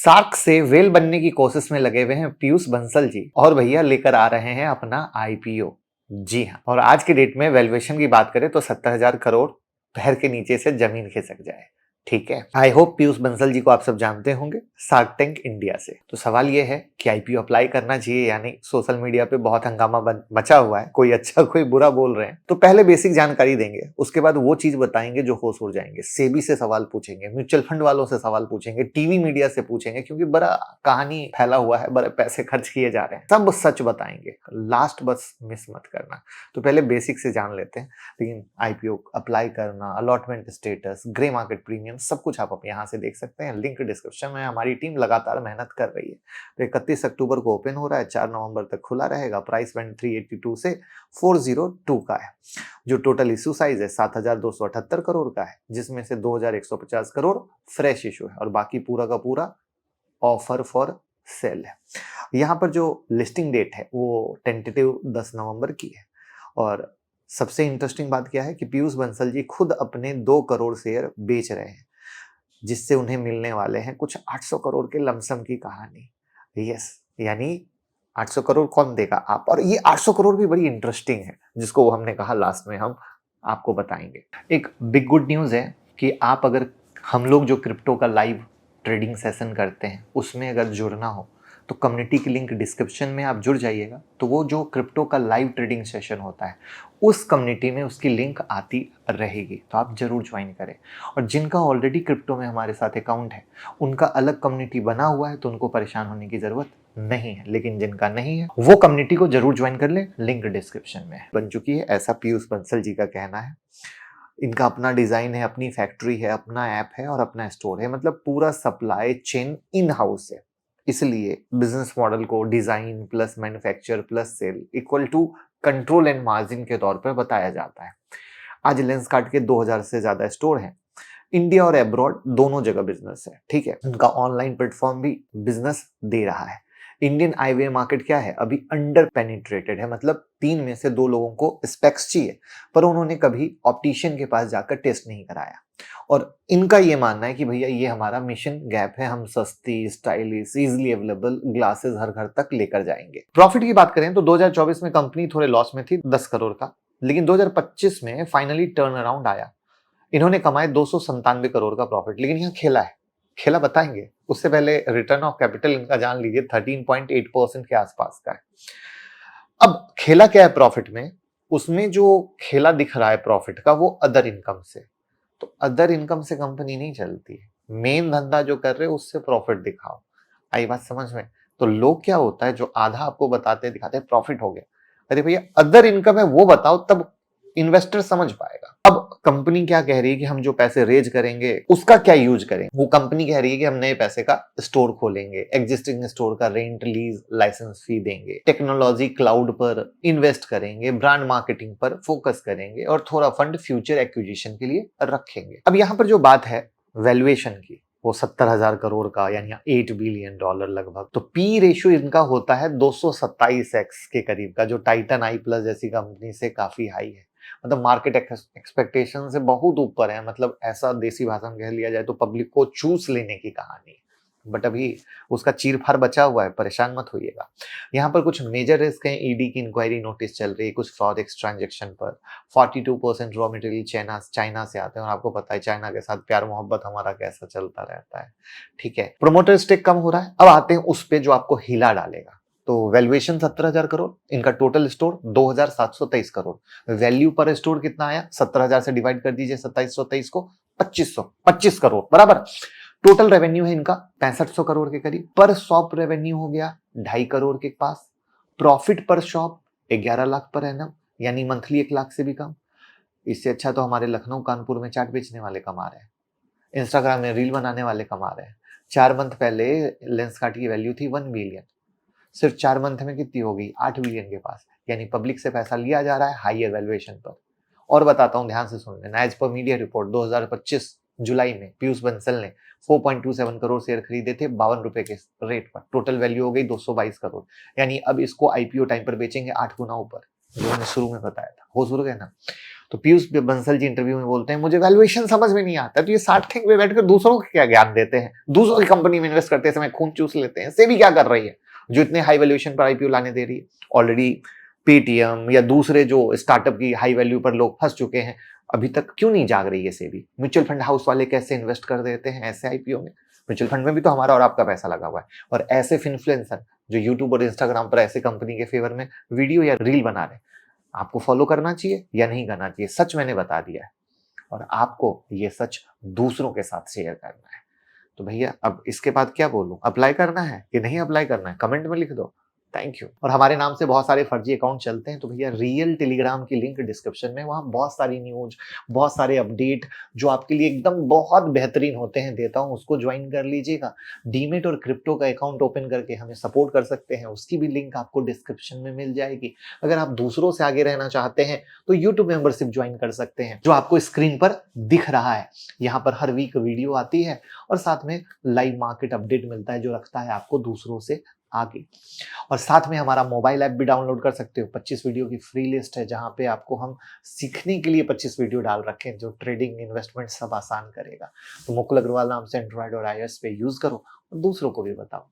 SAARC से well बनने की कोशिश में लगे हुए हैं पीयूष बंसल जी और भैया लेकर आ रहे हैं अपना आईपीओ। जी हाँ, और आज की डेट में वैल्यूएशन की बात करें तो 70,000 करोड़ पैर के नीचे से जमीन खिसक जाए। ठीक है, आई होप पीयूष बंसल जी को आप सब जानते होंगे शार्क टैंक इंडिया से। तो सवाल ये है कि आईपीओ अप्लाई करना चाहिए या नहीं। सोशल मीडिया पे बहुत हंगामा मचा हुआ है, कोई अच्छा कोई बुरा बोल रहे हैं। तो पहले बेसिक जानकारी देंगे, उसके बाद वो चीज बताएंगे जो होश उड़ जाएंगे। सेबी से सवाल पूछेंगे, म्यूचुअल फंड वालों से सवाल पूछेंगे, टीवी मीडिया से पूछेंगे, क्योंकि बड़ा कहानी फैला हुआ है, बड़े पैसे खर्च किए जा रहे हैं। सब सच बताएंगे, लास्ट बस मिस मत करना। तो पहले बेसिक से जान लेते हैं। लेकिन आईपीओ अप्लाई करना, allotment status, grey market premium, सब कुछ आप यहाँ से देख सकते हैं। लिंक डिस्क्रिप्शन में। हमारी टीम लगातार मेहनत कर रही है। तो 31 अक्टूबर को ओपन हो रहा है, 4 नवंबर तक खुला रहेगा। प्राइस बैंड 382 से 402 का है। जो टोटल इशू साइज है 7,278 करोड़ का है, जिसमें से 2,150 करोड़ फ्रेश इशू है और बाकी पूरा का पूरा ऑफर फॉर सेल है। यहाँ पर जो लिस्टिंग डेट है वो टेंटेटिव 10 नवंबर की है। और सबसे इंटरेस्टिंग बात क्या है कि पीयूष बंसल जी खुद अपने 2 करोड़ शेयर बेच रहे हैं, जिससे उन्हें मिलने वाले हैं कुछ 800 करोड़ के लमसम की कहानी। यस, यानी 800 करोड़ कौन देगा? आप। और ये 800 करोड़ भी बड़ी इंटरेस्टिंग है, जिसको हमने कहा लास्ट में हम आपको बताएंगे। एक बिग गुड न्यूज़ है कि आप अगर हम लोग जो क्रिप्टो का लाइव ट्रेडिंग सेशन करते हैं उसमें अगर जुड़ना हो तो कम्युनिटी की लिंक डिस्क्रिप्शन में आप जुड़ जाइएगा। तो वो जो क्रिप्टो का लाइव ट्रेडिंग सेशन होता है उस कम्युनिटी में उसकी लिंक आती रहेगी, तो आप जरूर ज्वाइन करें। और जिनका ऑलरेडी क्रिप्टो में हमारे साथ अकाउंट है उनका अलग कम्युनिटी बना हुआ है, तो उनको परेशान होने की जरूरत नहीं है। लेकिन जिनका नहीं है वो कम्युनिटी को जरूर ज्वाइन कर ले, लिंक डिस्क्रिप्शन में बन चुकी है, ऐसा पीयूष बंसल जी का कहना है। इनका अपना डिजाइन है, अपनी फैक्ट्री है, अपना ऐप है और अपना स्टोर है, मतलब पूरा सप्लाई चेन इन हाउस है। इसलिए बिजनेस मॉडल को design plus manufacture plus sale equal to control and margin के तौर पर बताया जाता है। आज लेंसकार्ट के 2000 से ज्यादा स्टोर हैं, इंडिया और अब्रॉड दोनों जगह बिजनेस है। ठीक है, उनका ऑनलाइन प्लेटफॉर्म भी बिजनेस दे रहा है। इंडियन आईवे मार्केट क्या है, अभी अंडर पेनिट्रेटेड है, मतलब 3 में से 2 लोगों को स्पेक्स चाहिए, पर उन्होंने कभी ऑप्टिशियन के पास जाकर टेस्ट नहीं कराया। और इनका ये मानना है कि भैया ये हमारा मिशन गैप है, हम सस्ती, स्टाइलिश, इजीली अवेलेबल ग्लासेस हर घर तक लेकर जाएंगे। प्रॉफिट की बात करें तो 2024 में कंपनी थोड़े लॉस में थी 10 करोड़ का, लेकिन 2025 में फाइनली टर्न अराउंड आया। इन्होंने कमाए 297 करोड़ का प्रॉफिट। लेकिन यहाँ खेला है, खेला बताएंगे। उससे पहले रिटर्न ऑफ कैपिटल इनका जान लीजिए 13.8% के आसपास का है। अब खेला क्या है प्रॉफिट में? उसमें जो खेला दिख रहा है प्रॉफिट का वो अदर इनकम से। तो अदर इनकम से कंपनी नहीं चलती है, मेन धंधा जो कर रहे हो उससे प्रॉफिट दिखाओ। आई बात समझ में? तो लोग क्या होता है, जो आधा आपको बताते दिखाते हैं प्रॉफिट हो गया, अरे भैया अदर इनकम है वो बताओ, तब इन्वेस्टर समझ पाएगा। अब कंपनी क्या कह रही है कि हम जो पैसे रेज करेंगे उसका क्या यूज करेंगे। वो कंपनी कह रही है कि हम नए पैसे का स्टोर खोलेंगे, एग्जिस्टिंग स्टोर का रेंट लीज लाइसेंस फी देंगे, टेक्नोलॉजी क्लाउड पर इन्वेस्ट करेंगे, ब्रांड मार्केटिंग पर फोकस करेंगे और थोड़ा फंड फ्यूचर एक्विजिशन के लिए रखेंगे। अब यहाँ पर जो बात है वैल्यूएशन की, वो 70,000 करोड़ का यानी $8 बिलियन लगभग। तो पी रेशियो इनका होता है 227x के करीब का, जो टाइटन आई प्लस जैसी कंपनी से काफी हाई है। मतलब मार्केट एक्सपेक्टेशन से बहुत ऊपर है। मतलब ऐसा देसी भाषा में कह लिया जाए तो पब्लिक को चूस लेने की कहानी। बट अभी उसका चीर फाड़ बचा हुआ है, परेशान मत होइएगा। यहाँ पर कुछ मेजर रिस्क हैं, ईडी की इंक्वायरी नोटिस चल रही है कुछ फॉरेक्स ट्रांजैक्शन पर। 42% रॉ मटेरियल चाइना से आते हैं, और आपको पता है चाइना के साथ प्यार मोहब्बत हमारा कैसा चलता रहता है। ठीक है, प्रोमोटर स्टेक कम हो रहा है। अब आते हैं उस पे जो आपको हिला डालेगा। तो वैल्यूएशन 17,000 करोड़, इनका टोटल स्टोर 2,723 करोड़। वैल्यू पर स्टोर कितना आया? 17,000 से डिवाइड कर दीजिए 2723 को, 25 करोड़ बराबर। टोटल रेवेन्यू है इनका 6500 करोड़ के करीब। पर शॉप रेवेन्यू हो गया 2.5 करोड़ के पास। प्रॉफिट पर शॉप 11 लाख पर एनम, यानी मंथली 1 लाख से भी कम। इससे अच्छा तो हमारे लखनऊ कानपुर में चाट बेचने वाले कमा रहे हैं, इंस्टाग्राम में रील बनाने वाले कमा रहे हैं। 4 मंथ पहले लेंसकार्ट की वैल्यू थी 1 बिलियन, सिर्फ 4 मंथ में कितनी होगी? 8 बिलियन के पास। यानी पब्लिक से पैसा लिया जा रहा है हाईयर वैल्यूएशन पर। और बताता हूं, ध्यान से सुन लेना। एज पर मीडिया रिपोर्ट 2025 जुलाई में पीयूष बंसल ने 4.27 करोड़ शेयर खरीदे थे 52 रुपए के रेट पर। टोटल वैल्यू हो गई 222 करोड़। यानी अब इसको आईपीओ टाइम पर बेचेंगे 8 गुना ऊपर, जो मैंने शुरू में बताया था। हो शुरू गए ना? तो पीयूष बंसल जी इंटरव्यू में बोलते हैं मुझे वैल्यूएशन समझ में नहीं आता, तो ये शार्क टैंक में बैठकर दूसरों को क्या ज्ञान देते हैं, दूसरों की कंपनी में इन्वेस्ट करते समय खून चूस लेते हैं। सेबी क्या कर रही है जो इतने हाई वैल्यूएशन पर आईपीओ लाने दे रही है? ऑलरेडी पेटीएम या दूसरे जो स्टार्टअप की हाई वैल्यू पर लोग फंस चुके हैं, अभी तक क्यों नहीं जाग रही है सेबी? म्यूचुअल फंड हाउस वाले कैसे इन्वेस्ट कर देते हैं ऐसे आईपीओ में? म्यूचुअल फंड में भी तो हमारा और आपका पैसा लगा हुआ है। और ऐसे इन्फ्लुएंसर जो यूट्यूब और इंस्टाग्राम पर ऐसे कंपनी के फेवर में वीडियो या रील बना रहे हैं, आपको फॉलो करना चाहिए या नहीं करना चाहिए? सच मैंने बता दिया है और आपको ये सच दूसरों के साथ शेयर करना है। तो भैया अब इसके बाद क्या बोलूं? अप्लाई करना है कि नहीं अप्लाई करना है? कमेंट में लिख दो। Thank you. और हमारे नाम से बहुत सारे फर्जी अकाउंट चलते हैं, तो भैया रियल टेलीग्राम की लिंक डिस्क्रिप्शन में, वहां बहुत सारी न्यूज, बहुत सारे अपडेट जो आपके लिए एकदम बहुत बेहतरीन होते हैं देता हूं, उसको ज्वाइन कर लीजिएगा। डीमेट और क्रिप्टो का अकाउंट ओपन करके हमें सपोर्ट कर सकते हैं, उसकी भी लिंक आपको डिस्क्रिप्शन में मिल जाएगी। अगर आप दूसरों से आगे रहना चाहते हैं तो यूट्यूब मेंबरशिप ज्वाइन कर सकते हैं, जो आपको स्क्रीन पर दिख रहा है। यहाँ पर हर वीक वीडियो आती है और साथ में लाइव मार्केट अपडेट मिलता है, जो रखता है आपको दूसरों से आगे। और साथ में हमारा मोबाइल ऐप भी डाउनलोड कर सकते हो। 25 वीडियो की फ्री लिस्ट है, जहां पे आपको हम सीखने के लिए 25 वीडियो डाल रखे हैं, जो ट्रेडिंग, इन्वेस्टमेंट सब आसान करेगा। तो मुकुल अग्रवाल नाम से एंड्रॉइड और आईओएस पे यूज करो और दूसरों को भी बताओ।